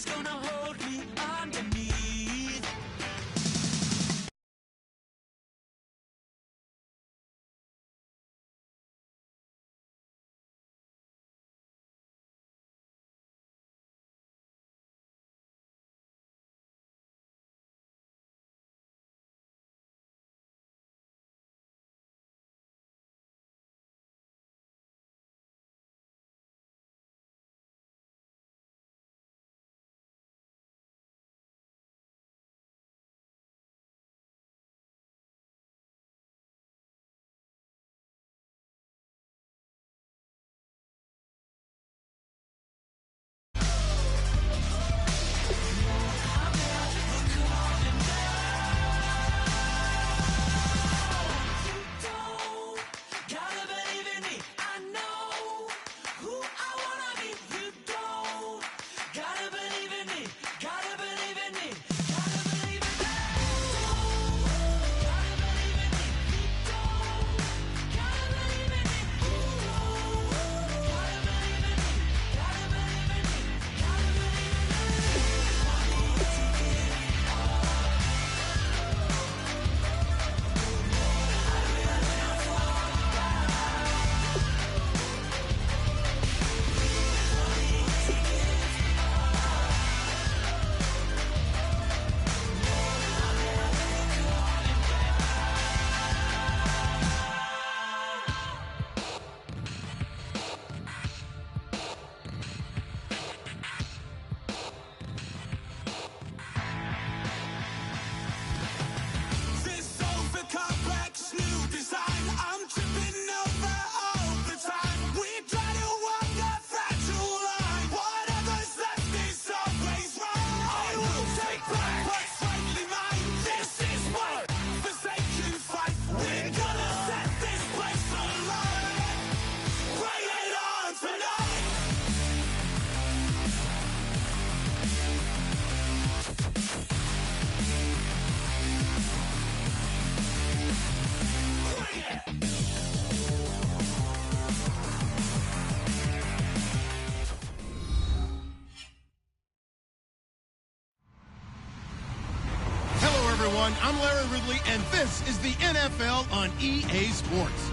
She's gonna hold me underneath. I'm Larry Ridley, and this is the NFL on EA Sports.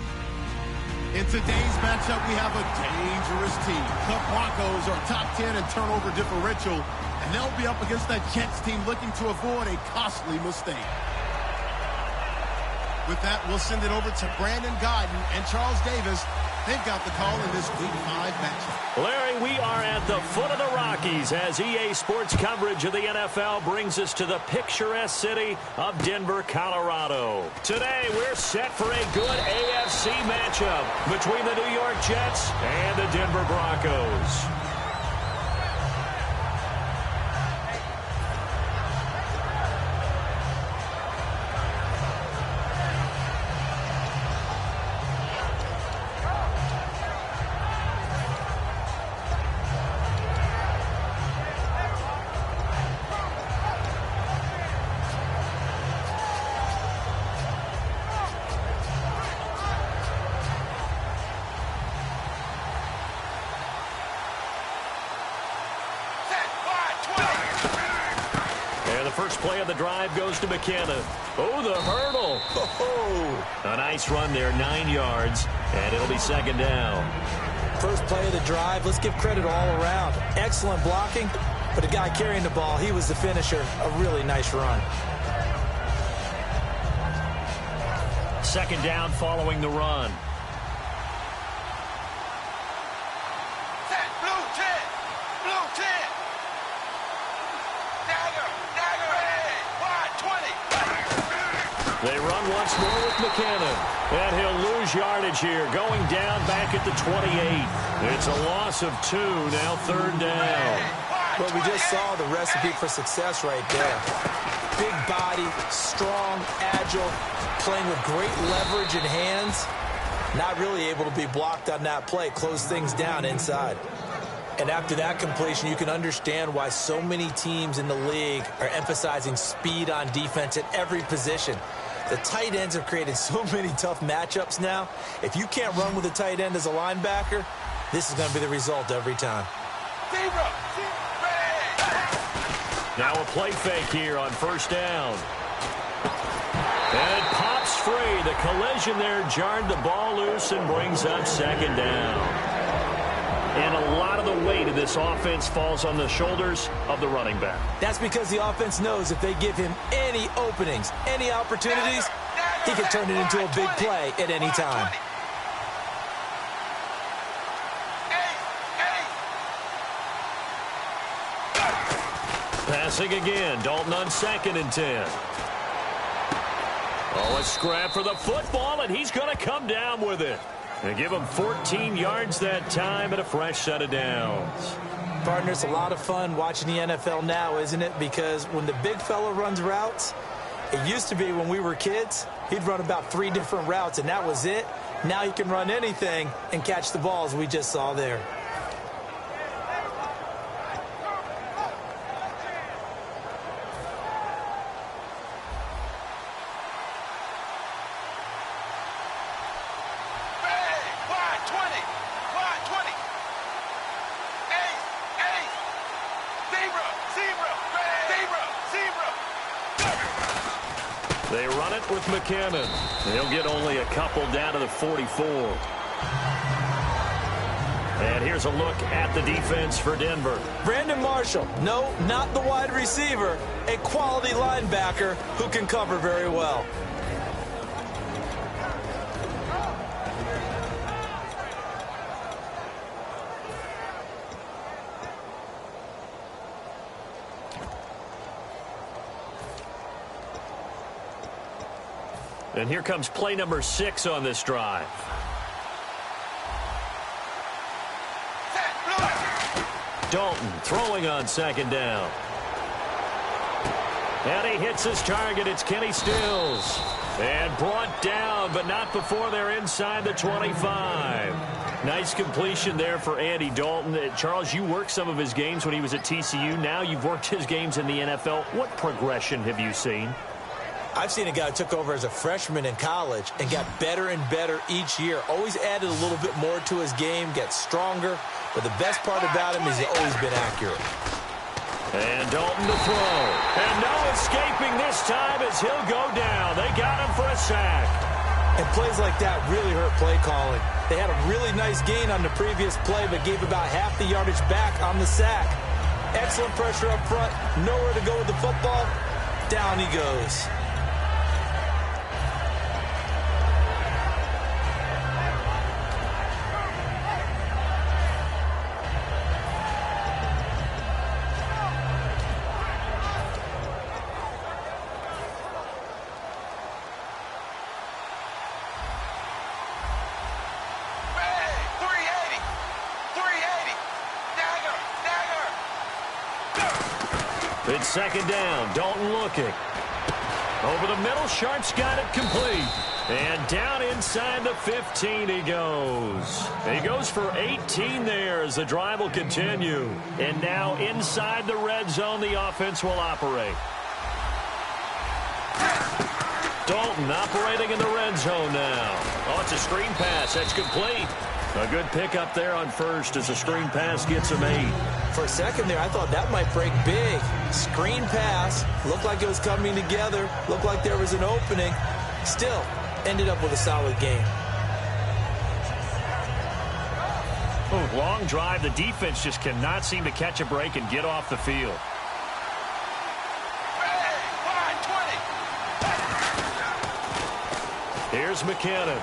In today's matchup, we have a dangerous team. The Broncos are top 10 in turnover differential, and they'll be up against that Jets team looking to avoid a costly mistake. With that, we'll send it over to Brandon Godden and Charles Davis. They've got the call in this Week 5 matchup. Larry, we are at the foot of the Rockies as EA Sports coverage of the NFL brings us to the picturesque city of Denver, Colorado. Today, we're set for a good AFC matchup between the New York Jets and the Denver Broncos. First play of the drive goes to McKenna. Oh, the hurdle. Oh, a nice run there, 9 yards, and it'll be second down. First play of the drive, let's give credit all around. Excellent blocking, but the guy carrying the ball, he was the finisher. A really nice run. Second down following the run. They run once more with McKinnon, and he'll lose yardage here, going down back at the 28. It's a loss of 2, now third down. Well, we just saw the recipe for success right there. Big body, strong, agile, playing with great leverage in hands. Not really able to be blocked on that play, close things down inside. And after that completion, you can understand why so many teams in the league are emphasizing speed on defense at every position. The tight ends have created so many tough matchups now. If you can't run with a tight end as a linebacker, this is going to be the result every time. Now a play fake here on first down. And it pops free. The collision there jarred the ball loose and brings up second down. And a lot of the weight of this offense falls on the shoulders of the running back. That's because the offense knows if they give him any openings, any opportunities, he can turn it into a big play at any time. Passing again. Dalton on 2nd and 10. Oh, a scrap for the football, and he's going to come down with it. And give him 14 yards that time and a fresh set of downs. Partner, it's a lot of fun watching the NFL now, isn't it? Because when the big fella runs routes, it used to be when we were kids, he'd run about 3 different routes, and that was it. Now he can run anything and catch the balls we just saw there. They run it with McKinnon. He'll get only a couple down to the 44. And here's a look at the defense for Denver. Brandon Marshall, no, not the wide receiver, a quality linebacker who can cover very well. And here comes play number 6 on this drive. Dalton throwing on 2nd down. And he hits his target. It's Kenny Stills. And brought down, but not before they're inside the 25. Nice completion there for Andy Dalton. Charles, you worked some of his games when he was at TCU. Now you've worked his games in the NFL. What progression have you seen? I've seen a guy who took over as a freshman in college and got better and better each year. Always added a little bit more to his game, gets stronger. But the best part about him is he's always been accurate. And Dalton to throw. And no escaping this time as he'll go down. They got him for a sack. And plays like that really hurt play calling. They had a really nice gain on the previous play, but gave about half the yardage back on the sack. Excellent pressure up front. Nowhere to go with the football. Down he goes. It's 2nd down. Dalton looking. Over the middle. Sharp's got it complete. And down inside the 15 he goes. He goes for 18 there as the drive will continue. And now inside the red zone, the offense will operate. Dalton operating in the red zone now. Oh, it's a screen pass. That's complete. A good pickup there on first as the screen pass gets him 8. For a second there, I thought that might break big. Screen pass. Looked like it was coming together. Looked like there was an opening. Still, ended up with a solid game. Oh, long drive. The defense just cannot seem to catch a break and get off the field. Here's McKinnon.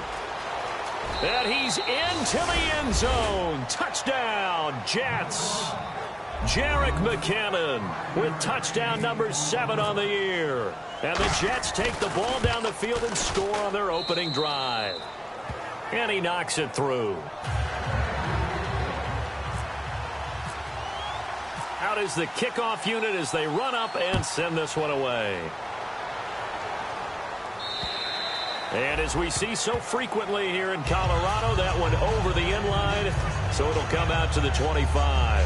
And he's into the end zone. Touchdown, Jets. Jerick McKinnon with touchdown number 7 on the year. And the Jets take the ball down the field and score on their opening drive. And he knocks it through. Out is the kickoff unit as they run up and send this one away. And as we see so frequently here in Colorado, that one over the end line, so it'll come out to the 25.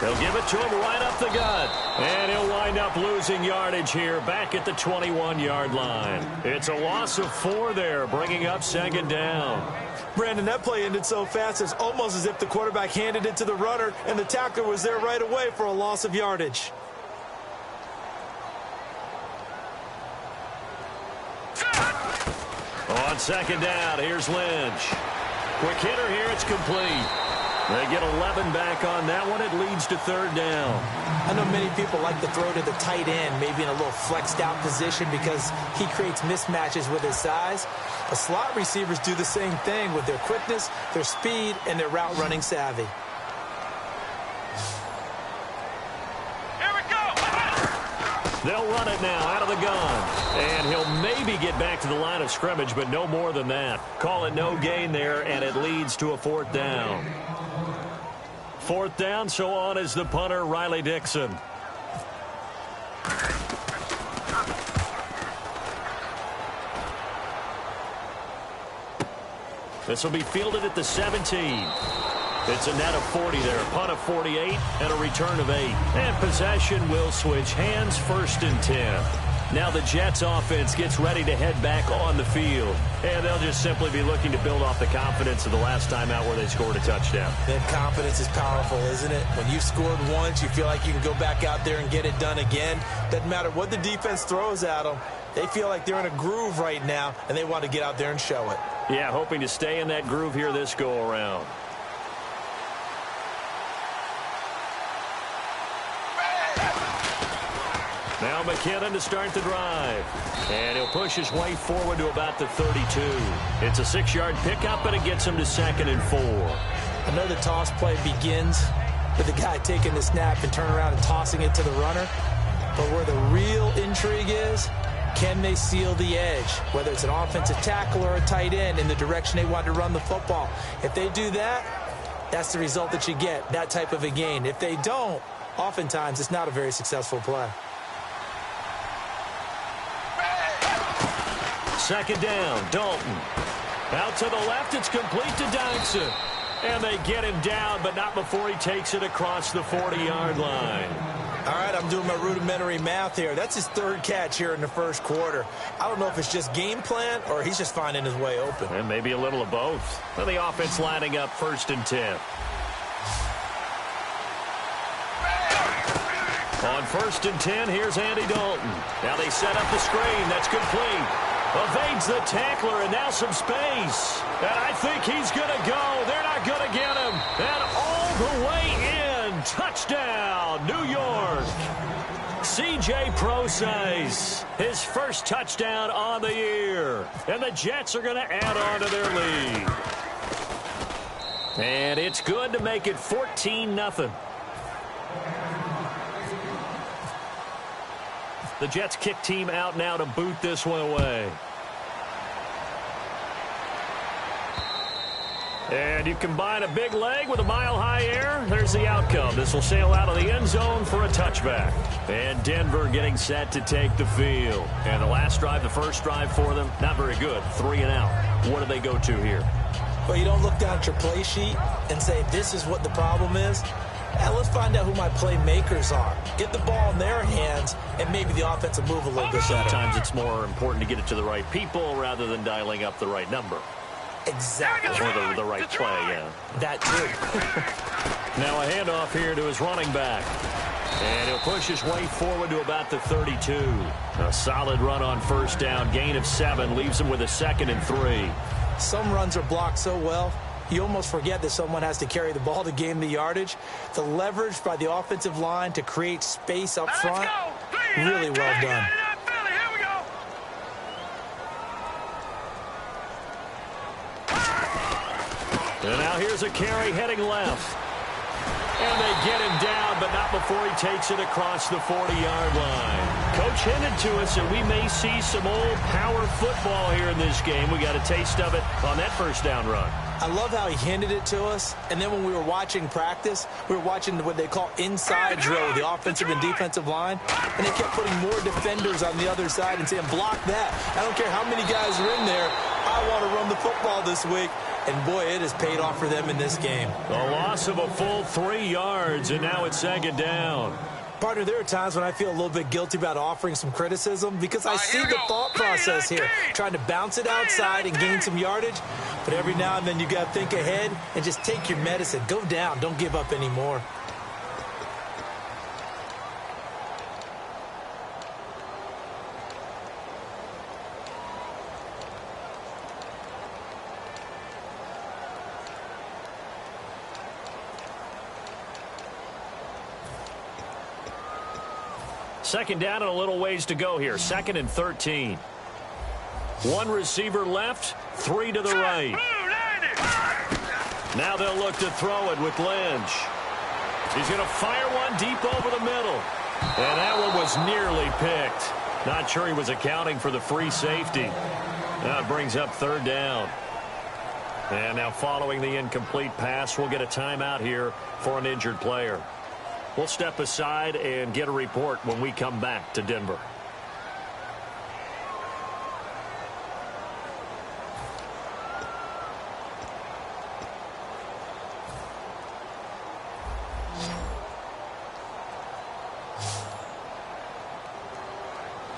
They'll give it to him right up the gut. And he'll wind up losing yardage here back at the 21-yard line. It's a loss of 4 there, bringing up 2nd down. Brandon, that play ended so fast, it's almost as if the quarterback handed it to the runner, and the tackler was there right away for a loss of yardage. On 2nd down, here's Lynch. Quick hitter here, it's complete. They get 11 back on that one. It leads to 3rd down. I know many people like to throw to the tight end, maybe in a little flexed out position because he creates mismatches with his size. But slot receivers do the same thing with their quickness, their speed, and their route running savvy. They'll run it now out of the gun. And he'll maybe get back to the line of scrimmage, but no more than that. Call it no gain there, and it leads to a 4th down. 4th down, so on is the punter, Riley Dixon. This will be fielded at the 17. It's a net of 40 there, punt of 48, and a return of 8. And possession will switch hands, 1st and 10. Now the Jets offense gets ready to head back on the field. And they'll just simply be looking to build off the confidence of the last time out where they scored a touchdown. That confidence is powerful, isn't it? When you've scored once, you feel like you can go back out there and get it done again. Doesn't matter what the defense throws at them. They feel like they're in a groove right now, and they want to get out there and show it. Yeah, hoping to stay in that groove here this go-around. Now McKinnon to start the drive. And he'll push his way forward to about the 32. It's a 6-yard pickup, and it gets him to 2nd and 4. I know the toss play begins with the guy taking the snap and turn around and tossing it to the runner. But where the real intrigue is, can they seal the edge? Whether it's an offensive tackle or a tight end in the direction they want to run the football. If they do that, that's the result that you get, that type of a gain. If they don't, oftentimes it's not a very successful play. 2nd down, Dalton. Out to the left, it's complete to Dykson. And they get him down, but not before he takes it across the 40-yard line. All right, I'm doing my rudimentary math here. That's his 3rd catch here in the 1st quarter. I don't know if it's just game plan or he's just finding his way open. And maybe a little of both. And the offense lining up 1st and 10. On 1st and 10, here's Andy Dalton. Now they set up the screen. That's complete. Evades the tackler, and now some space. And I think he's going to go. They're not going to get him. And all the way in. Touchdown, New York. C.J. Prosise, his first touchdown on the year. And the Jets are going to add on to their lead. And it's good to make it 14-0. The Jets kick team out now to boot this one away. And you combine a big leg with a mile-high air. There's the outcome. This will sail out of the end zone for a touchback. And Denver getting set to take the field. And the last drive, the first drive for them, not very good. 3 and out. What do they go to here? Well, you don't look down at your play sheet and say, this is what the problem is. Now let's find out who my playmakers are. Get the ball in their hands, and maybe the offense will move a little bit better. Sometimes it's more important to get it to the right people rather than dialing up the right number. Exactly. Or the right play, yeah. That too. Now a handoff here to his running back. And he'll push his way forward to about the 32. A solid run on 1st down. Gain of 7 leaves him with a 2nd and 3. Some runs are blocked so well, you almost forget that someone has to carry the ball to gain the yardage. The leverage by the offensive line to create space up front, really well done. And now here's a carry heading left. And they get him down, but not before he takes it across the 40-yard line. Coach hinted to us that we may see some old power football here in this game. We got a taste of it on that 1st down run. I love how he hinted it to us, and then when we were watching practice, we were watching what they call inside drill, the offensive and defensive line, and they kept putting more defenders on the other side and saying, block that. I don't care how many guys are in there. I want to run the football this week. and boy, it has paid off for them in this game. A loss of a full 3 yards, and now it's second down. Partner, there are times when I feel a little bit guilty about offering some criticism because I see the thought process here, trying to bounce it outside and gain some yardage. But every now and then you got to think ahead and just take your medicine. Go down. Don't give up anymore. Second down and a little ways to go here. 2nd and 13. One receiver left, 3 to the right. Now they'll look to throw it with Lynch. He's going to fire one deep over the middle. And that one was nearly picked. Not sure he was accounting for the free safety. Now it brings up 3rd down. And now following the incomplete pass, we'll get a timeout here for an injured player. We'll step aside and get a report when we come back to Denver.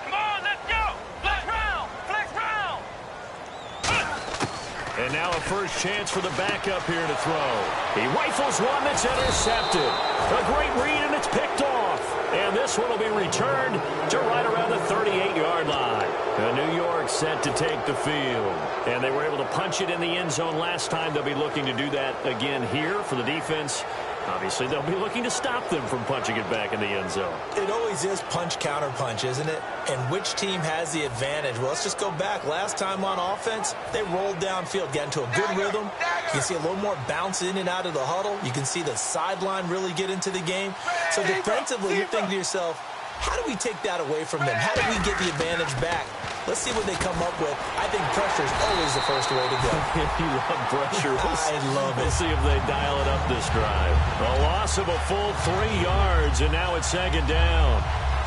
Come on, let's go! Flex round! Flex round! And now a first chance for the backup here to throw. He rifles one that's intercepted. A great read, and it's picked off. And this one will be returned to right around the 38-yard line. New York set to take the field. And they were able to punch it in the end zone last time. They'll be looking to do that again here for the defense. Obviously, they'll be looking to stop them from punching it back in the end zone. It always is punch-counter-punch, isn't it? And which team has the advantage? Well, let's just go back. Last time on offense, they rolled downfield, got into a good rhythm. You can see a little more bounce in and out of the huddle. You can see the sideline really get into the game. So defensively, you're thinking to yourself, how do we take that away from them? How do we get the advantage back? Let's see what they come up with. I think pressure is always the first way to go. You love pressure. I love it. We'll see if they dial it up this drive. A loss of a full 3 yards, and now it's 2nd down.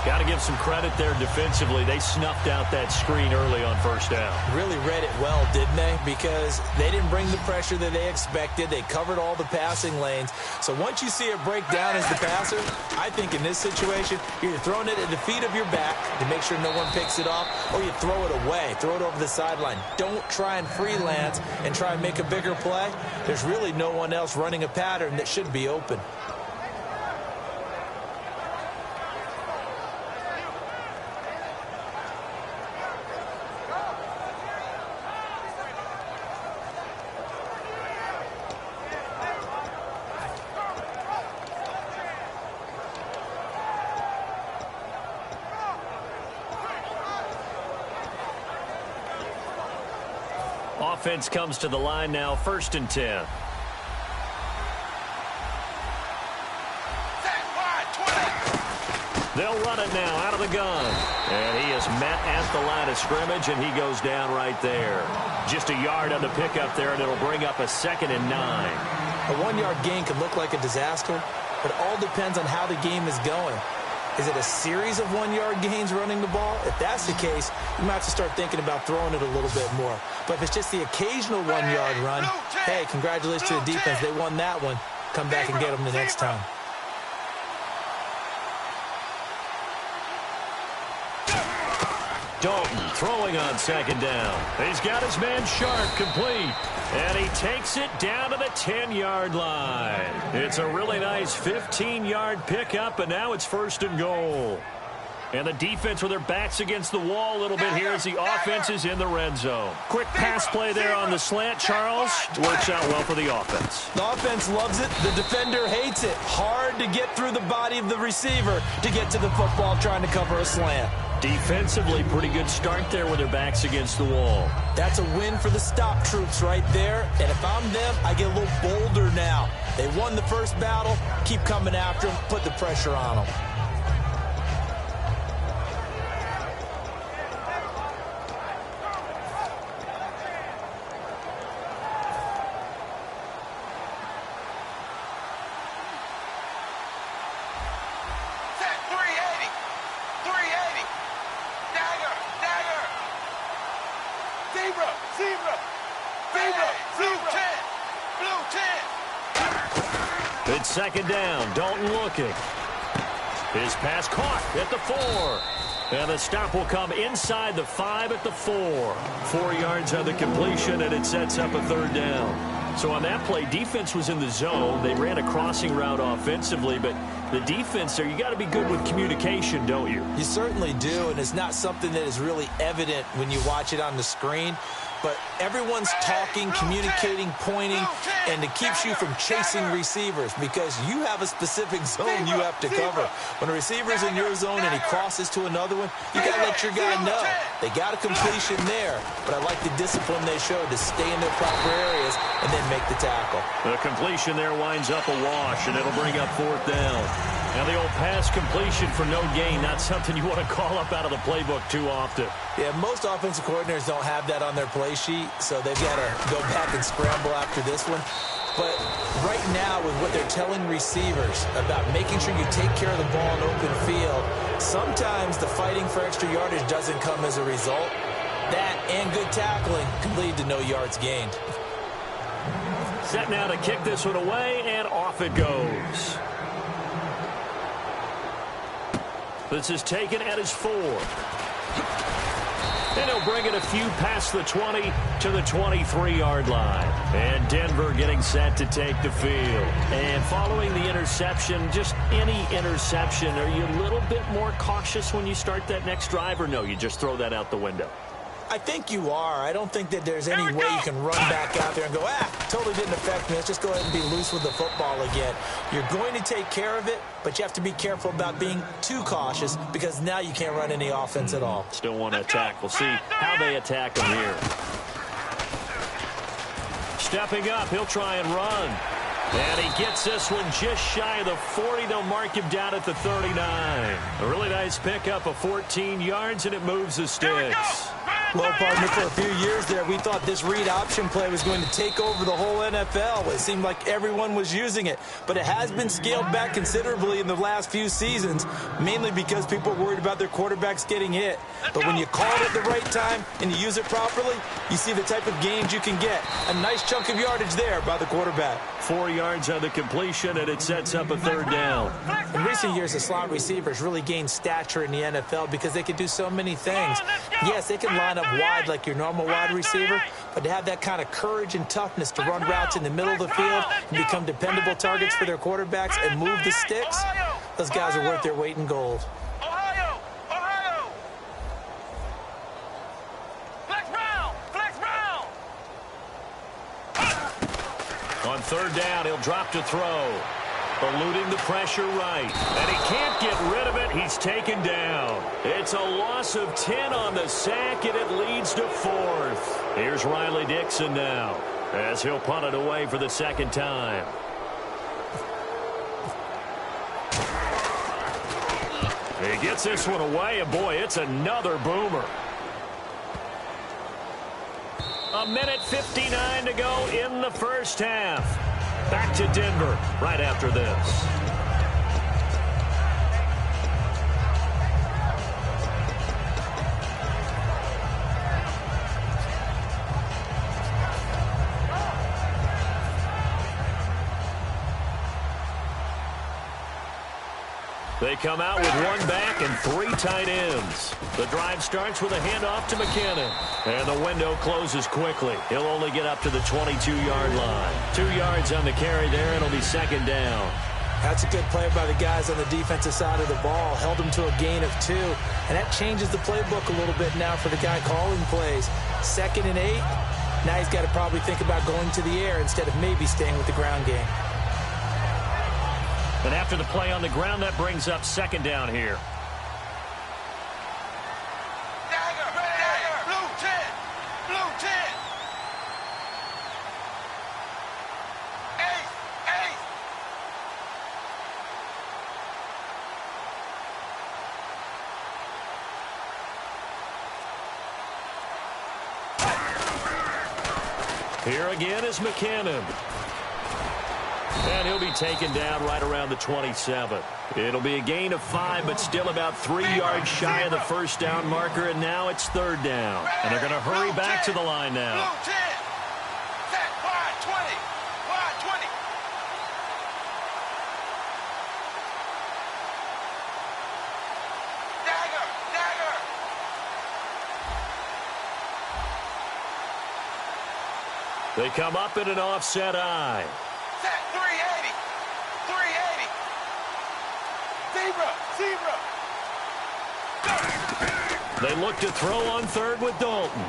Got to give some credit there defensively. They snuffed out that screen early on 1st down. Really read it well, didn't they? Because they didn't bring the pressure that they expected. They covered all the passing lanes. So once you see it break down as the passer, I think in this situation, you're throwing it at the feet of your back to make sure no one picks it off, or you throw it away, throw it over the sideline. Don't try and freelance and try and make a bigger play. There's really no one else running a pattern that should be open. Offense comes to the line now, 1st and 10. They'll run it now out of the gun. And he is met at the line of scrimmage, and he goes down right there. Just a yard on the pickup there, and it'll bring up a 2nd and 9. A 1-yard gain could look like a disaster, but it all depends on how the game is going. Is it a series of 1-yard gains running the ball? If that's the case, you might have to start thinking about throwing it a little bit more. But if it's just the occasional 1-yard run, hey, congratulations to the defense. They won that one. Come back and get them the next time. Dalton throwing on 2nd down. He's got his man Sharp complete. And he takes it down to the 10-yard line. It's a really nice 15-yard pickup, and now it's 1st and goal. And the defense with their backs against the wall a little bit here as the offense is in the red zone. Quick pass play there on the slant, Charles. Works out well for the offense. The offense loves it. The defender hates it. Hard to get through the body of the receiver to get to the football trying to cover a slant. Defensively, pretty good start there with their backs against the wall. That's a win for the stop troops right there. And if I'm them, I get a little bolder now. They won the first battle. Keep coming after them. Put the pressure on them. Zebra! Zebra! Zebra! second down. Dalton looking. His pass caught at the 4. And the stop will come inside the 5 at the 4. 4 yards on the completion, and it sets up a third down. So on that play, defense was in the zone. They ran a crossing route offensively, but the defense there, you got to be good with communication, don't you? You certainly do, and it's not something that is really evident when you watch it on the screen. But everyone's talking, communicating, pointing, and it keeps you from chasing receivers because you have a specific zone you have to cover. When a receiver's in your zone and he crosses to another one, you got to let your guy know. They got a completion there, but I like the discipline they showed to stay in their proper areas and then make the tackle. The completion there winds up a wash, and it'll bring up fourth down. Now the old pass completion for no gain, not something you want to call up out of the playbook too often. Yeah, most offensive coordinators don't have that on their play sheet, so they've got to go back and scramble after this one. But right now, with what they're telling receivers about making sure you take care of the ball in open field, sometimes the fighting for extra yardage doesn't come as a result. That and good tackling can lead to no yards gained. Set now to kick this one away, and off it goes. This is taken at his 4. And he'll bring it a few past the 20 to the 23-yard line. And Denver getting set to take the field. And following the interception, just any interception, are you a little bit more cautious when you start that next drive, or no, you just throw that out the window? I think you are. I don't think that there's any way you can run back out there and go, totally didn't affect me. Let's just go ahead and be loose with the football again. You're going to take care of it, but you have to be careful about being too cautious because now you can't run any offense at all. Still want to attack. We'll see how they attack him here. Stepping up, he'll try and run. And he gets this one just shy of the 40. They'll mark him down at the 39. A really nice pickup of 14 yards, and it moves the sticks. Well, partner, for a few years there, we thought this read option play was going to take over the whole NFL. It seemed like everyone was using it, but it has been scaled back considerably in the last few seasons, mainly because people are worried about their quarterbacks getting hit. But when you call it at the right time and you use it properly, you see the type of gains you can get. A nice chunk of yardage there by the quarterback. 4 yards on the completion, and it sets up a third down. In recent years, the slot receivers really gained stature in the NFL because they can do so many things. Yes, they can line up wide like your normal wide receiver, but to have that kind of courage and toughness to run routes in the middle of the field and become dependable targets for their quarterbacks and move the sticks, those guys are worth their weight in gold. On third down, he'll drop to throw. Eluding the pressure right. And he can't get rid of it. He's taken down. It's a loss of 10 on the sack, and it leads to fourth. Here's Riley Dixon now, as he'll punt it away for the second time. He gets this one away, and boy, it's another boomer. 1:59 to go in the first half. Back to Denver right after this. They come out with one back and 3 tight ends. The drive starts with a handoff to McKinnon. And the window closes quickly. He'll only get up to the 22-yard line. 2 yards on the carry there, and it'll be second down. That's a good play by the guys on the defensive side of the ball. Held them to a gain of 2. And that changes the playbook a little bit now for the guy calling plays. 2nd and 8. Now he's got to probably think about going to the air instead of maybe staying with the ground game. And after the play on the ground, that brings up second down here. Blue 10. Blue 10. Ace. Here again is McKinnon. And he'll be taken down right around the 27. It'll be a gain of 5, but still about 3 yards shy of the first down marker, and now it's third down. And they're going to hurry back to the line now. Blue 10. Set wide 20. Wide 20. They come up in an offset eye. Set 380. 380. Zebra. They look to throw on third with Dalton.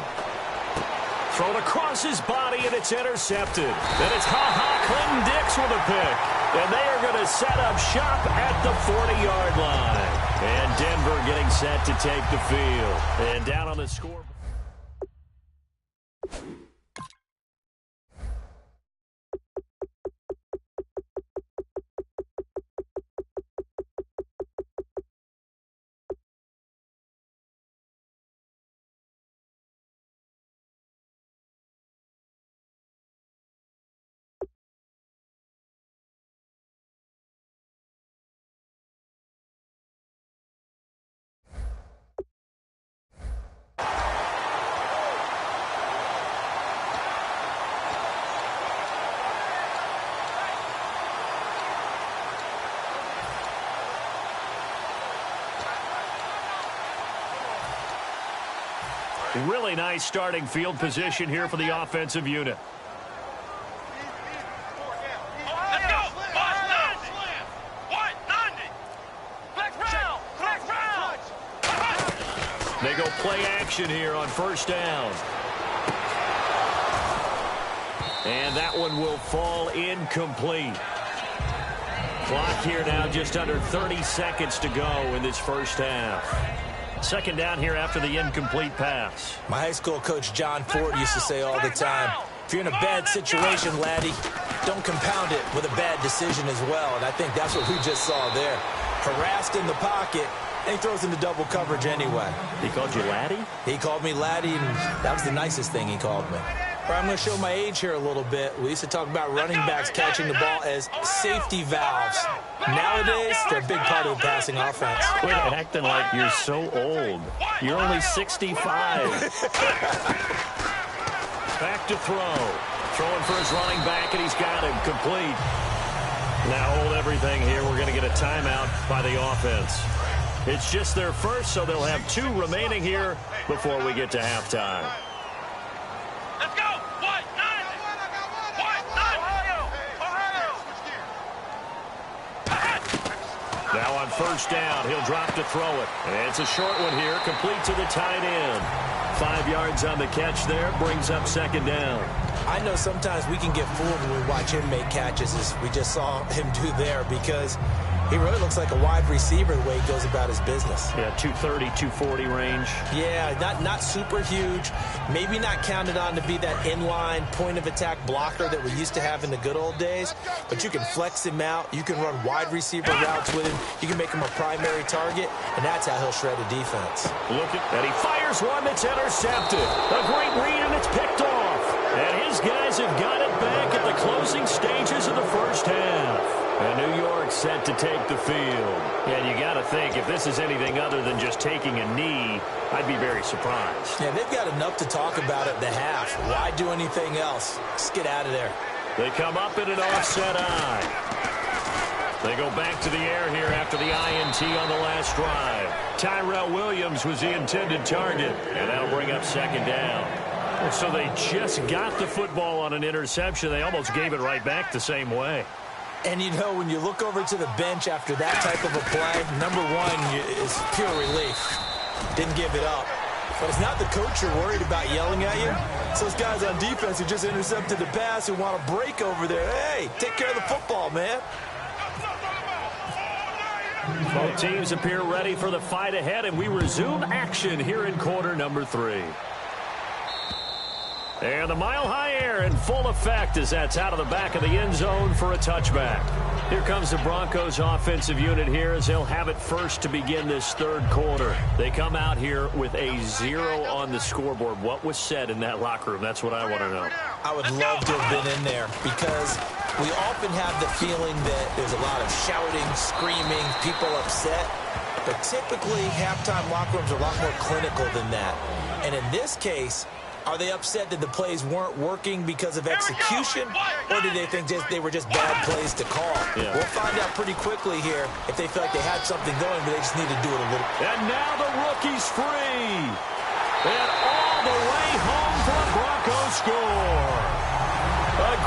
Thrown across his body, and it's intercepted. Then it's Clinton-Dix with a pick. And they are going to set up shop at the 40-yard line. And Denver getting set to take the field. And down on the scoreboard. Really nice starting field position here for the offensive unit. Let's go. Watch 90. What? 90. Flex round. Flex round. They go play action here on first down. And that one will fall incomplete. Clock here now just under 30 seconds to go in this first half. Second down here after the incomplete pass. My high school coach John Ford used to say all the time, if you're in a bad situation, laddie, don't compound it with a bad decision as well. And I think that's what we just saw there. Harassed in the pocket, and he throws into double coverage anyway. He called you laddie? He called me laddie, and that was the nicest thing he called me. All right, I'm going to show my age here a little bit. We used to talk about running backs catching the ball as safety valves. Nowadays, they're a big part of the passing offense. Quit acting like you're so old. You're only 65. Back to throw. Throwing for his running back, and he's got him complete. Now hold everything here. We're going to get a timeout by the offense. It's just their first, so they'll have 2 remaining here before we get to halftime. Let's go. What? 90. What? 90. Now on first down, he'll drop to throw it. And it's a short one here, complete to the tight end. 5 yards on the catch there, brings up second down. I know sometimes we can get fooled when we watch him make catches, as we just saw him do there, because he really looks like a wide receiver the way he goes about his business. Yeah, 230, 240 range. Yeah, not super huge. Maybe not counted on to be that inline point-of-attack blocker that we used to have in the good old days. But you can flex him out. You can run wide receiver routes with him. You can make him a primary target, and that's how he'll shred a defense. And he fires one that's intercepted. A great read, and it's picked off. And his guys have got it back at the closing stages of the first half. And New York set to take the field. And you got to think, if this is anything other than just taking a knee, I'd be very surprised. Yeah, they've got enough to talk about at the half. Why do anything else? Just get out of there. They come up in an offset eye. They go back to the air here after the INT on the last drive. Tyrell Williams was the intended target, and that'll bring up second down. So they just got the football on an interception. They almost gave it right back the same way. And, you know, when you look over to the bench after that type of a play, number one is pure relief. Didn't give it up. But it's not the coach you're worried about yelling at you. It's those guys on defense who just intercepted the pass who want to break over there. Hey, take care of the football, man. Both teams appear ready for the fight ahead, and we resume action here in quarter number 3. And the mile-high air in full effect as that's out of the back of the end zone for a touchback. Here comes the Broncos offensive unit here as they'll have it first to begin this third quarter. They come out here with a 0 on the scoreboard. What was said in that locker room? That's what I want to know. I would love to have been in there because we often have the feeling that there's a lot of shouting, screaming, people upset. But typically, halftime locker rooms are a lot more clinical than that. And in this case, are they upset that the plays weren't working because of execution, or did they think they were just bad plays to call? Yeah. We'll find out pretty quickly here if they feel like they had something going, but they just need to do it a little. And now the rookie's free. And all the way home for a Broncos score.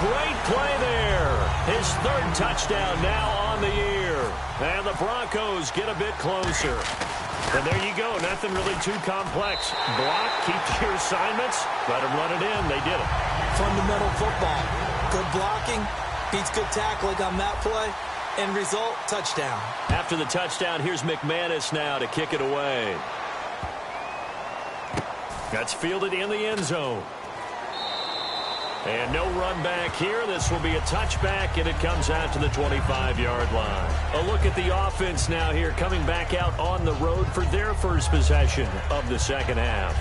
great play there. His third touchdown now on the year. And the Broncos get a bit closer. And there you go. Nothing really too complex. Block, keep to your assignments, let them run it in. They did it. Fundamental football. Good blocking beats good tackling on that play. End result, touchdown. After the touchdown, here's McManus now to kick it away. That's fielded in the end zone. And no run back here. This will be a touchback, and it comes out to the 25-yard line. A look at the offense now here, coming back out on the road for their first possession of the second half.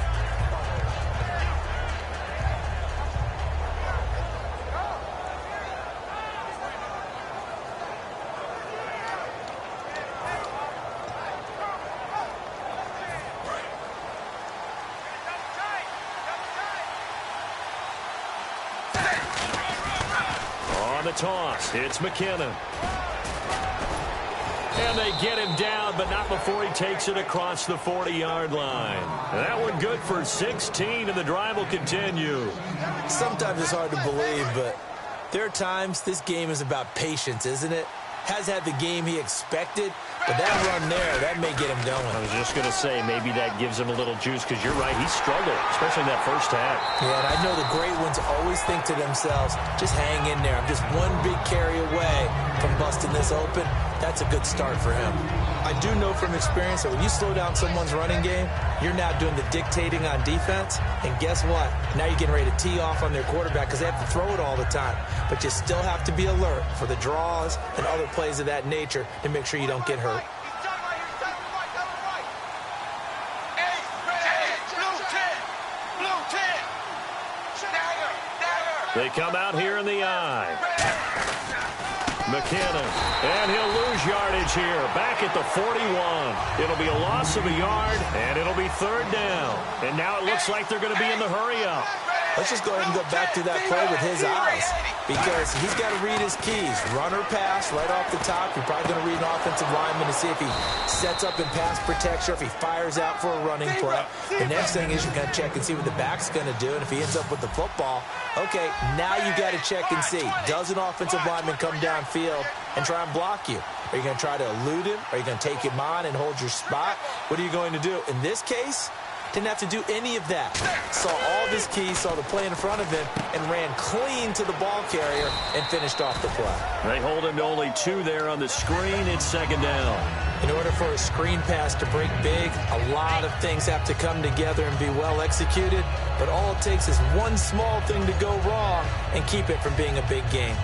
Toss. It's McKinnon. And they get him down, but not before he takes it across the 40-yard line. That one good for 16, and the drive will continue. Sometimes it's hard to believe, but there are times this game is about patience, isn't it? Has had the game he expected, but that run there, that may get him going. I was just going to say, maybe that gives him a little juice, because you're right, he struggled, especially in that first half. Yeah, and I know the great ones always think to themselves, just hang in there. I'm just one big carry away from busting this open. That's a good start for him. I do know from experience that when you slow down someone's running game, you're now doing the dictating on defense. And guess what? Now you're getting ready to tee off on their quarterback because they have to throw it all the time. But you still have to be alert for the draws and other plays of that nature to make sure you don't get hurt. They come out here in the eye. McKinnon, and he'll lose yardage here, back at the 41. It'll be a loss of a yard, and it'll be third down. And now it looks like they're going to be in the hurry-up. Let's just go ahead and go back to that play with his eyes, because he's got to read his keys. Run or pass right off the top. You're probably going to read an offensive lineman to see if he sets up in pass protection or if he fires out for a running play. The next thing is you're going to check and see what the back's going to do, and if he ends up with the football, okay, now you got to check and see. Does an offensive lineman come downfield and try and block you? Are you going to try to elude him? Are you going to take him on and hold your spot? What are you going to do? In this case, didn't have to do any of that. Saw all of his keys, saw the play in front of him, and ran clean to the ball carrier and finished off the play. They hold him to only 2 there on the screen. It's second down. In order for a screen pass to break big, a lot of things have to come together and be well executed, but all it takes is one small thing to go wrong and keep it from being a big game.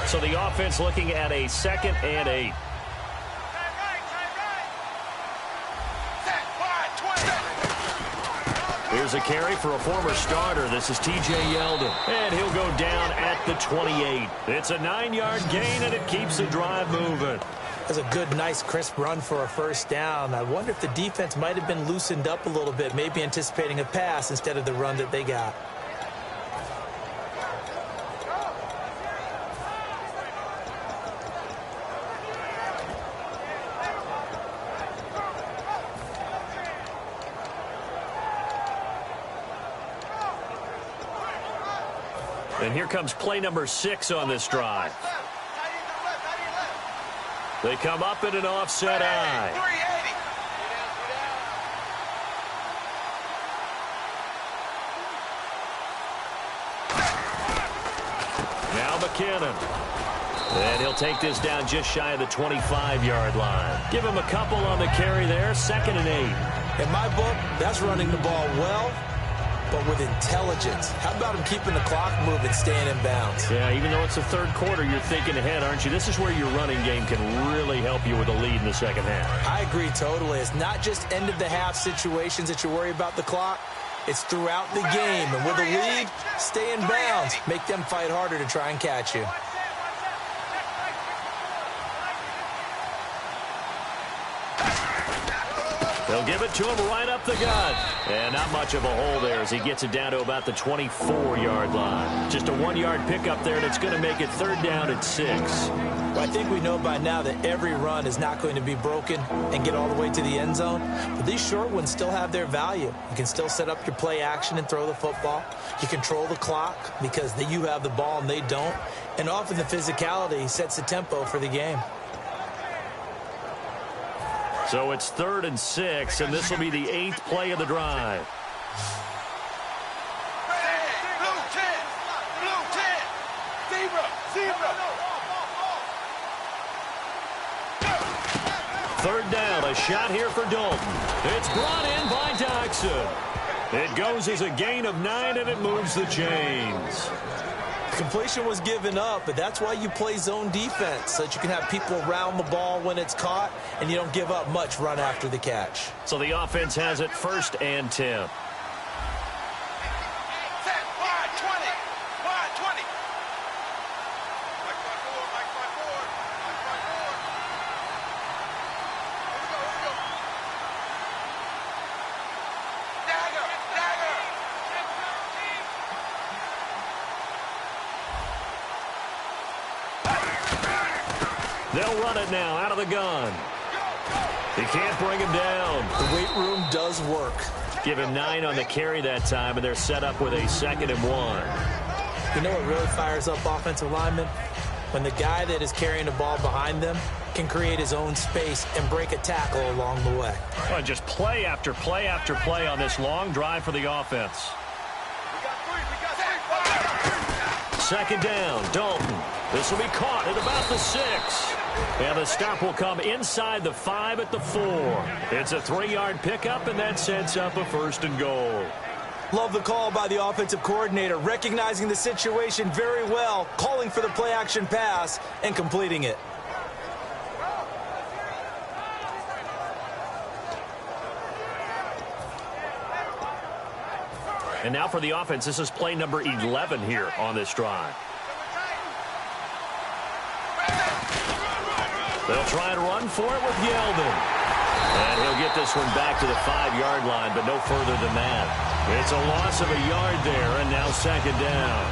So the offense looking at a 2nd and 8. Here's a carry for a former starter. This is T.J. Yeldon. And he'll go down at the 28. It's a 9-yard gain, and it keeps the drive moving. That's a good, nice, crisp run for a first down. I wonder if the defense might have been loosened up a little bit, maybe anticipating a pass instead of the run that they got. And here comes play number 6 on this drive. They come up in an offset eye. Now McKinnon. And he'll take this down just shy of the 25-yard line. Give him a couple on the carry there, 2nd and 8. In my book, that's running the ball well, but with intelligence. How about him keeping the clock moving, staying in bounds? Yeah, even though it's the third quarter, you're thinking ahead, aren't you? This is where your running game can really help you with a lead in the second half. I agree totally. It's not just end-of-the-half situations that you worry about the clock. It's throughout the game. And with a lead, stay in bounds. Make them fight harder to try and catch you. They'll give it to him right up the gut. And not much of a hole there as he gets it down to about the 24-yard line. Just a 1-yard pickup there, and it's going to make it 3rd down and 6. Well, I think we know by now that every run is not going to be broken and get all the way to the end zone. But these short ones still have their value. You can still set up your play action and throw the football. You control the clock because you have the ball and they don't. And often the physicality sets the tempo for the game. So it's 3rd and 6, and this will be the 8th play of the drive. Blue 10. Zebra. 3rd down, a shot here for Dalton. It's brought in by Doxson. It goes as a gain of 9, and it moves the chains. Completion was given up, but that's why you play zone defense, so that you can have people around the ball when it's caught, and you don't give up much run after the catch. So the offense has it 1st and 10. Set. Wide 20. Wide 20. Dagger. They'll run it now out of the gun. He can't bring him down. The weight room does work. Give him 9 on the carry that time, and they're set up with a 2nd and 1. You know what really fires up offensive linemen? When the guy that is carrying the ball behind them can create his own space and break a tackle along the way. Well, just play after play after play on this long drive for the offense. We got 3. 2nd down, Dalton. This will be caught at about the 6. And the stop will come inside the 5 at the 4. It's a 3-yard pickup, and that sets up a 1st and goal. Love the call by the offensive coordinator, recognizing the situation very well, calling for the play-action pass, and completing it. And now for the offense, this is play number 11 here on this drive. They'll try and run for it with Yeldon. And he'll get this one back to the 5-yard line, but no further than that. It's a loss of a yard there, and now 2nd down.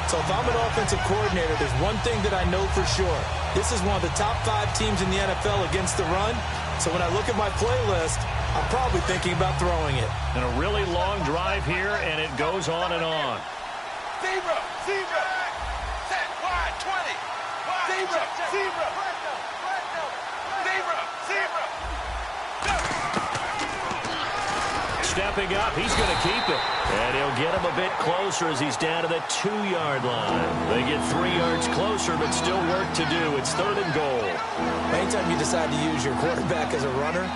So if I'm an offensive coordinator, there's one thing that I know for sure. This is one of the top 5 teams in the NFL against the run. So when I look at my playlist, I'm probably thinking about throwing it. And a really long drive here, and it goes on and on. Zebra. Set. Wide 20. Zebra. Stepping up, he's going to keep it. And he'll get him a bit closer as he's down to the 2-yard line. They get 3 yards closer, but still work to do. It's 3rd and goal. Anytime you decide to use your quarterback as a runner,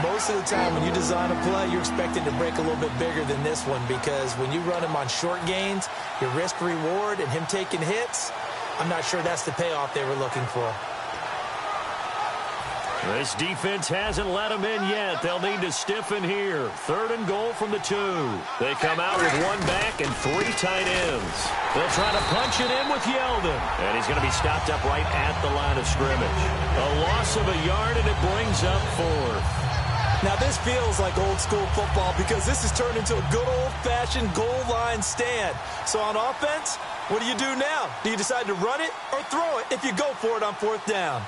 most of the time when you design a play, you're expecting to break a little bit bigger than this one, because when you run him on short gains, your risk-reward and him taking hits, I'm not sure that's the payoff they were looking for. This defense hasn't let them in yet. They'll need to stiffen here. 3rd and goal from the 2. They come out with 1 back and 3 tight ends. They'll try to punch it in with Yeldon. And he's going to be stopped up right at the line of scrimmage. A loss of a yard, and it brings up 4th. Now this feels like old school football, because this has turned into a good old-fashioned goal line stand. So on offense, what do you do now? Do you decide to run it or throw it if you go for it on 4th down?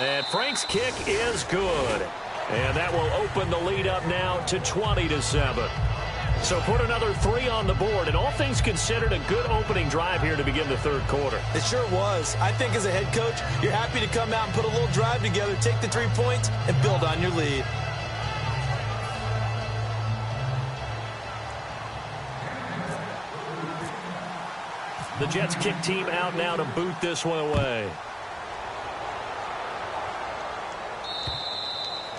And Frank's kick is good. And that will open the lead up now to 20-7. So put another 3 on the board, and all things considered, a good opening drive here to begin the 3rd quarter. It sure was. I think as a head coach, you're happy to come out and put a little drive together, take the 3 points, and build on your lead. The Jets kick team out now to boot this one away.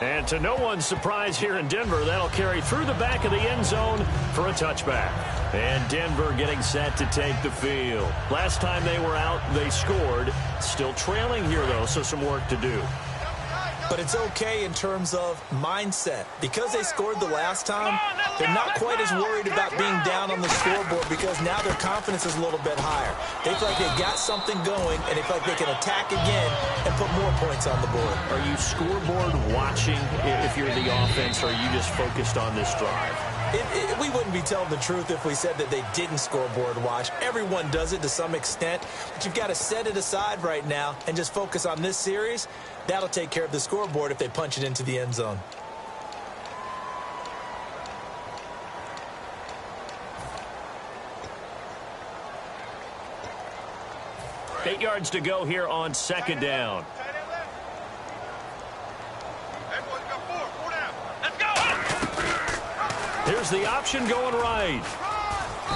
And to no one's surprise here in Denver, that'll carry through the back of the end zone for a touchback. And Denver getting set to take the field. Last time they were out, they scored. Still trailing here, though, so some work to do. But it's okay in terms of mindset. Because they scored the last time, they're not quite as worried about being down on the scoreboard because now their confidence is a little bit higher. They feel like they've got something going, and they feel like they can attack again and put more points on the board. Are you scoreboard watching if you're the offense, or are you just focused on this drive? We wouldn't be telling the truth if we said that they didn't scoreboard watch. Everyone does it to some extent, but you've got to set it aside right now and just focus on this series. That'll take care of the scoreboard if they punch it into the end zone. Eight yards to go here on second down. Here's the option going right.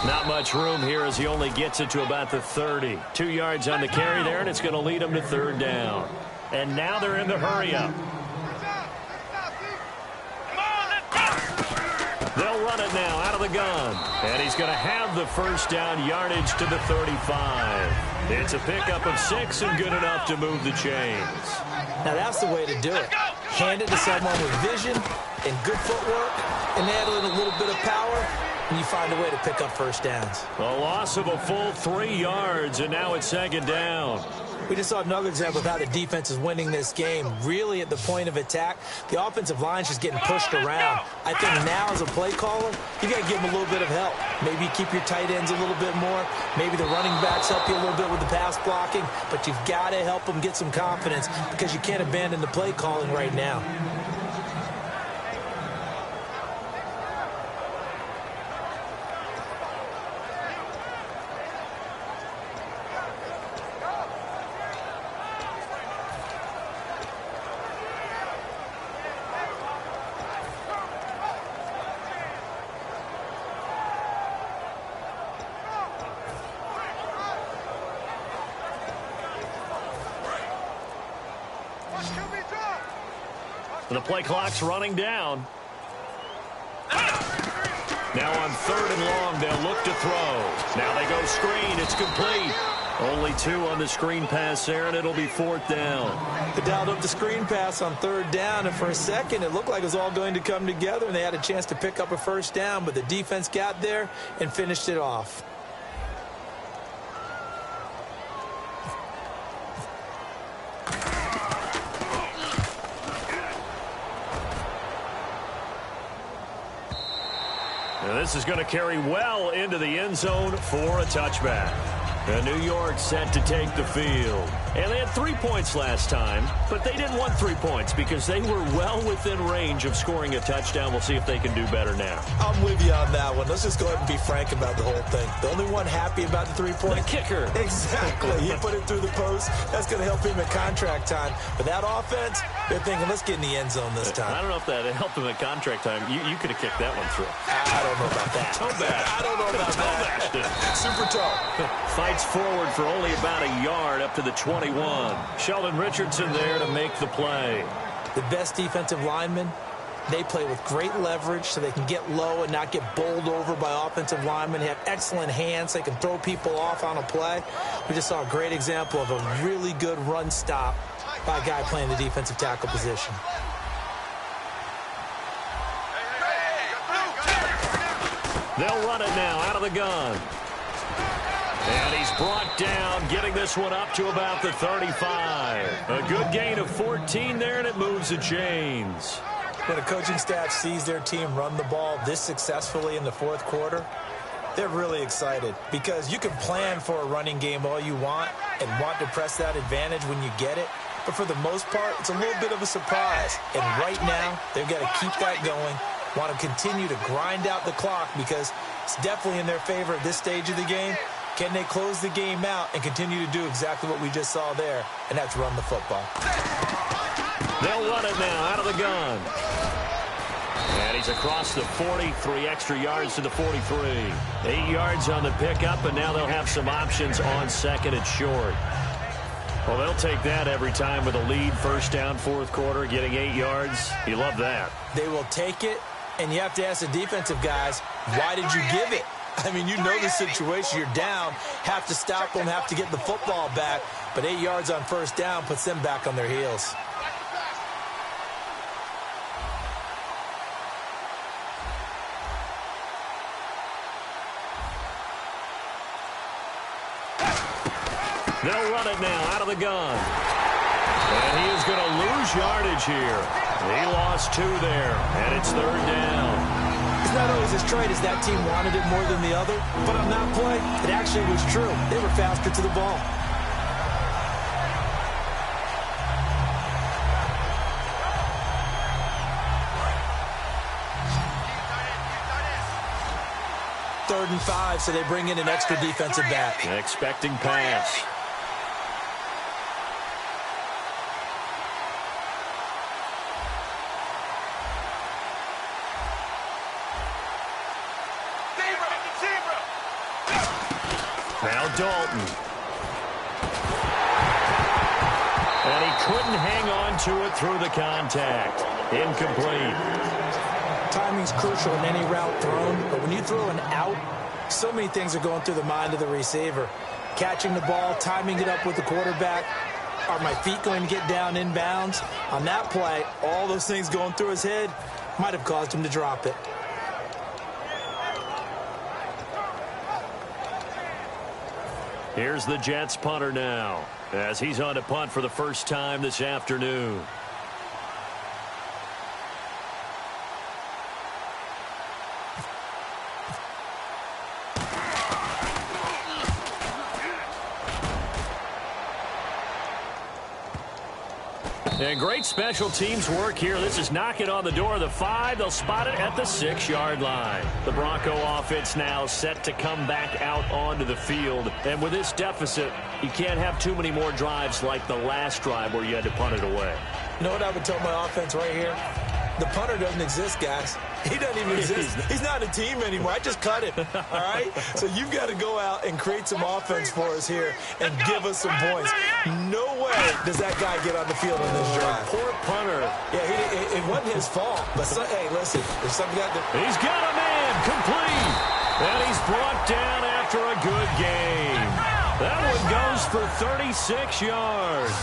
Not much room here as he only gets it to about the 30. 2 yards on the carry there, and it's going to lead him to third down. And now they're in the hurry-up. They'll run it now out of the gun. And he's going to have the first down, yardage to the 35. It's a pickup of 6 and good enough to move the chains. Now that's the way to do it. Hand it to someone with vision and good footwork, and add in a little bit of power, and you find a way to pick up first downs. A loss of a full 3 yards, and now it's second down. We just saw another example of how the defense is winning this game. Really at the point of attack, the offensive line's just getting pushed around. I think now as a play caller, you got to give them a little bit of help. Maybe keep your tight ends a little bit more. Maybe the running backs help you a little bit with the pass blocking. But you've got to help them get some confidence because you can't abandon the play calling right now. The play clock's running down. Now on third and long, they'll look to throw. Now they go screen. It's complete. Only 2 on the screen pass there, and it'll be fourth down. They dialed up the screen pass on third down, and for a second, it looked like it was all going to come together, and they had a chance to pick up a first down, but the defense got there and finished it off. Now this is going to carry well into the end zone for a touchback. And New York set to take the field. And they had 3 points last time, but they didn't want 3 points because they were well within range of scoring a touchdown. We'll see if they can do better now. I'm with you on that one. Let's just go ahead and be frank about the whole thing. The only one happy about the 3-point? The kicker. Exactly. He put it through the post. That's going to help him at contract time. But that offense, they're thinking, let's get in the end zone this time. I don't know if that helped him at contract time. You could have kicked that one through. I don't know about that. I don't know about that. Super tough. Fights forward for only about a yard up to the 21. Sheldon Richardson there to make the play. The best defensive linemen, they play with great leverage so they can get low and not get bowled over by offensive linemen. They have excellent hands. They can throw people off on a play. We just saw a great example of a really good run stop by a guy playing the defensive tackle position. They'll run it now out of the gun. And he's brought down, getting this one up to about the 35. A good gain of 14 there, and it moves the chains. When a coaching staff sees their team run the ball this successfully in the fourth quarter, they're really excited because you can plan for a running game all you want and want to press that advantage when you get it. But for the most part, it's a little bit of a surprise. And right now, they've got to keep that going, want to continue to grind out the clock because it's definitely in their favor at this stage of the game. Can they close the game out and continue to do exactly what we just saw there, and that's run the football. They'll run it now out of the gun. And he's across the 43 extra yards to the 43. 8 yards on the pickup, and now they'll have some options on second and short. Well, they'll take that every time with a lead, first down, fourth quarter, getting 8 yards. You love that. They will take it, and you have to ask the defensive guys, why did you give it? I mean, you know the situation. You're down, have to stop them, have to get the football back. But 8 yards on first down puts them back on their heels. They'll run it now out of the gun. And he is going to lose yardage here. He lost 2 there, and it's third down. It's not always as straight as that team wanted it more than the other, but on that play, it actually was true. They were faster to the ball. Third and 5, so they bring in an extra defensive back. Expecting pass. Now Dalton. And he couldn't hang on to it through the contact. Incomplete. Timing's crucial in any route thrown, but when you throw an out, so many things are going through the mind of the receiver. Catching the ball, timing it up with the quarterback. Are my feet going to get down inbounds? On that play, all those things going through his head might have caused him to drop it. Here's the Jets punter now, as he's on to punt for the first time this afternoon. And great special teams work here. This is knocking on the door of the 5. They'll spot it at the 6-yard line. The Bronco offense now set to come back out onto the field. And with this deficit, you can't have too many more drives like the last drive where you had to punt it away. You know what I would tell my offense right here? The punter doesn't exist, guys. He doesn't even exist. He's not a team anymore. I just cut him, all right? So you've got to go out and create some offense for us here and give us some points. No way does that guy get on the field on this drive. Poor punter. Yeah, it wasn't his fault. But, hey, listen, if something got to... He's got a man complete. And he's brought down after a good game. That one goes for 36 yards.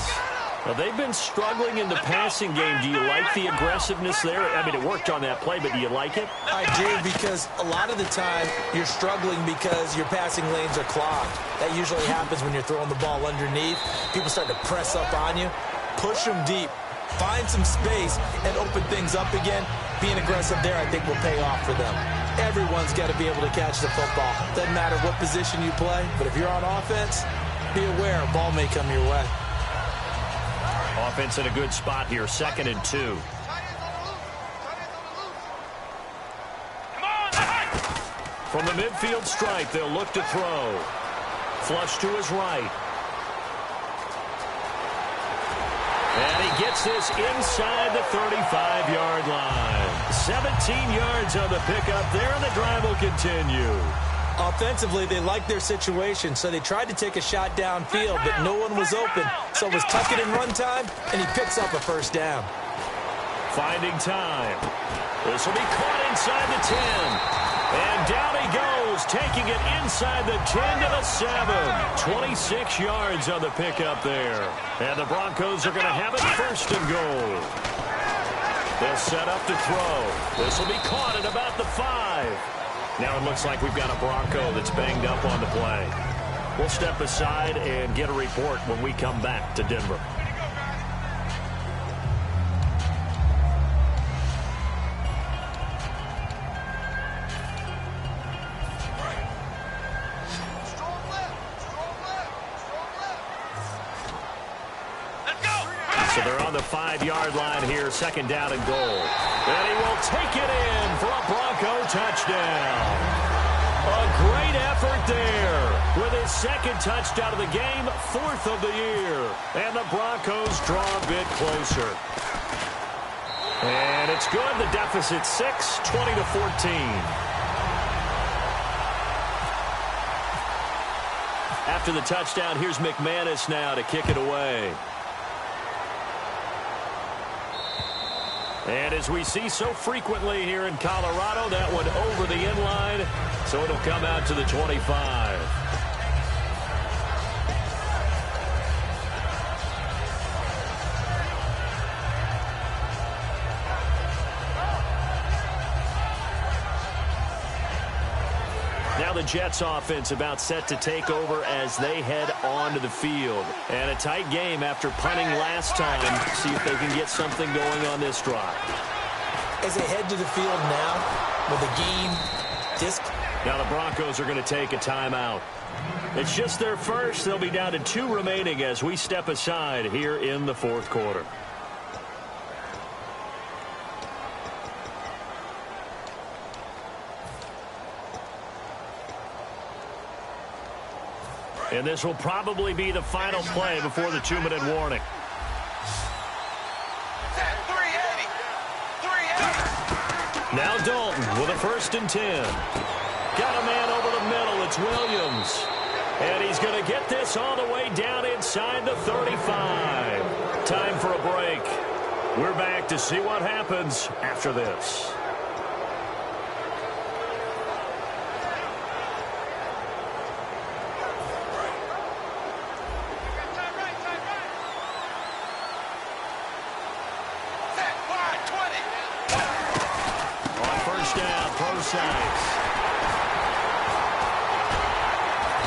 Well, they've been struggling in the passing game. Do you like the aggressiveness there? I mean, it worked on that play, but do you like it? I do, because a lot of the time you're struggling because your passing lanes are clogged. That usually happens when you're throwing the ball underneath. People start to press up on you. Push them deep. Find some space and open things up again. Being aggressive there, I think, will pay off for them. Everyone's got to be able to catch the football. Doesn't matter what position you play, but if you're on offense, be aware a ball may come your way. Offense in a good spot here, 2nd and 2. From the midfield stripe, they'll look to throw. Flush to his right. And he gets this inside the 35-yard line. 17 yards on the pickup there, and the drive will continue. Offensively, they liked their situation, so they tried to take a shot downfield, but no one was open. So it was tuck it and run time, and he picks up a first down. Finding time. This will be caught inside the 10. And down he goes, taking it inside the 10 to the 7. 26 yards on the pickup there. And the Broncos are going to have it 1st and goal. They'll set up to throw. This will be caught at about the 5. Now it looks like we've got a Bronco that's banged up on the play. We'll step aside and get a report when we come back to Denver. So they're on the 5-yard line here, 2nd down and goal. And he will take it in for a Bronco touchdown. A great effort there with his 2nd touchdown of the game, 4th of the year. And the Broncos draw a bit closer. And it's good. The deficit 6, 20-14. After the touchdown, here's McManus now to kick it away. And as we see so frequently here in Colorado, that one over the end line, so it'll come out to the 25. Now the Jets offense about set to take over as they head onto the field. And a tight game after punting last time. See if they can get something going on this drive. As they head to the field now with a game disc. Now the Broncos are going to take a timeout. It's just their first. They'll be down to 2 remaining as we step aside here in the fourth quarter. And this will probably be the final play before the 2-minute warning. 380. Now Dalton with a 1st and 10. Got a man over the middle. It's Williams. And he's going to get this all the way down inside the 35. Time for a break. We're back to see what happens after this.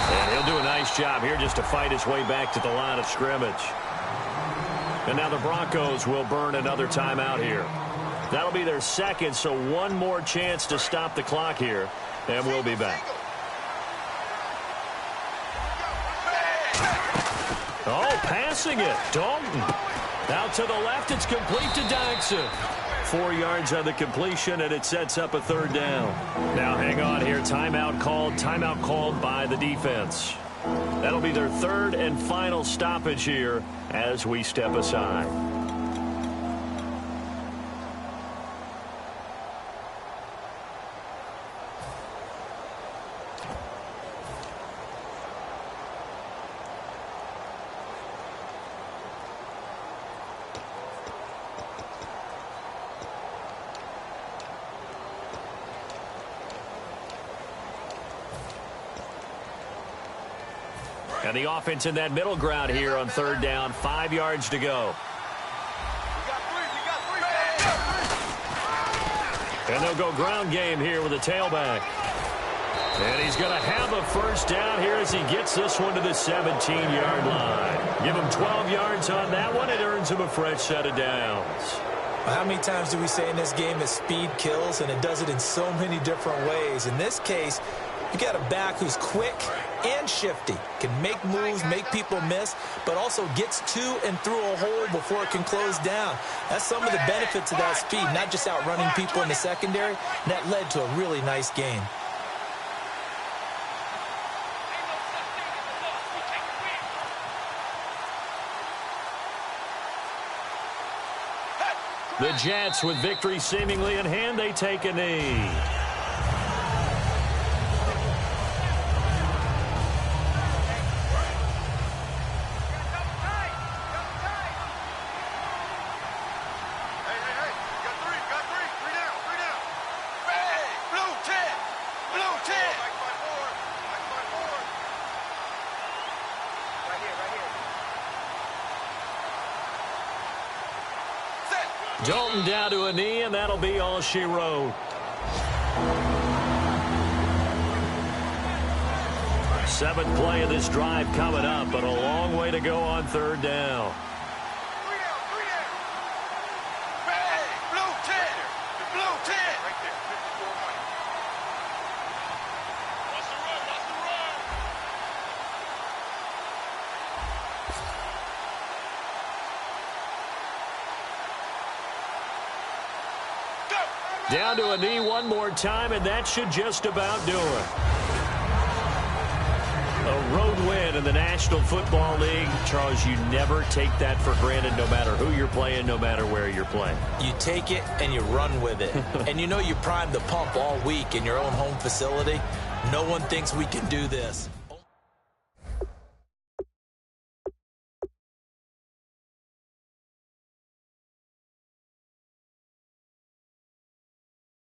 And he'll do a nice job here just to fight his way back to the line of scrimmage. And now the Broncos will burn another timeout here. That'll be their second, so one more chance to stop the clock here, and we'll be back. Oh, passing it. Dalton. Out to the left, it's complete to Dykson. 4 yards on the completion, and it sets up a 3rd down. Now hang on here. Timeout called by the defense. That'll be their 3rd and final stoppage here as we step aside. And the offense in that middle ground here on 3rd down. 5 yards to go. And they'll go ground game here with a tailback. And he's going to have a 1st down here as he gets this one to the 17-yard line. Give him 12 yards on that one. It earns him a fresh set of downs. Well, how many times do we say in this game that speed kills, and it does it in so many different ways? In this case, you got a back who's quick and shifty, can make moves, make people miss, but also gets to and through a hole before it can close down. That's some of the benefits of that speed, not just outrunning people in the secondary, and that led to a really nice game. The Jets, with victory seemingly in hand, they take a knee. Dalton down to a knee, and that'll be all she wrote. 7th play of this drive coming up, but a long way to go on 3rd down. Down to a knee one more time, and that should just about do it. A road win in the National Football League. Charles, you never take that for granted, no matter who you're playing, no matter where you're playing. You take it and you run with it. And you know you primed the pump all week in your own home facility. No one thinks we can do this.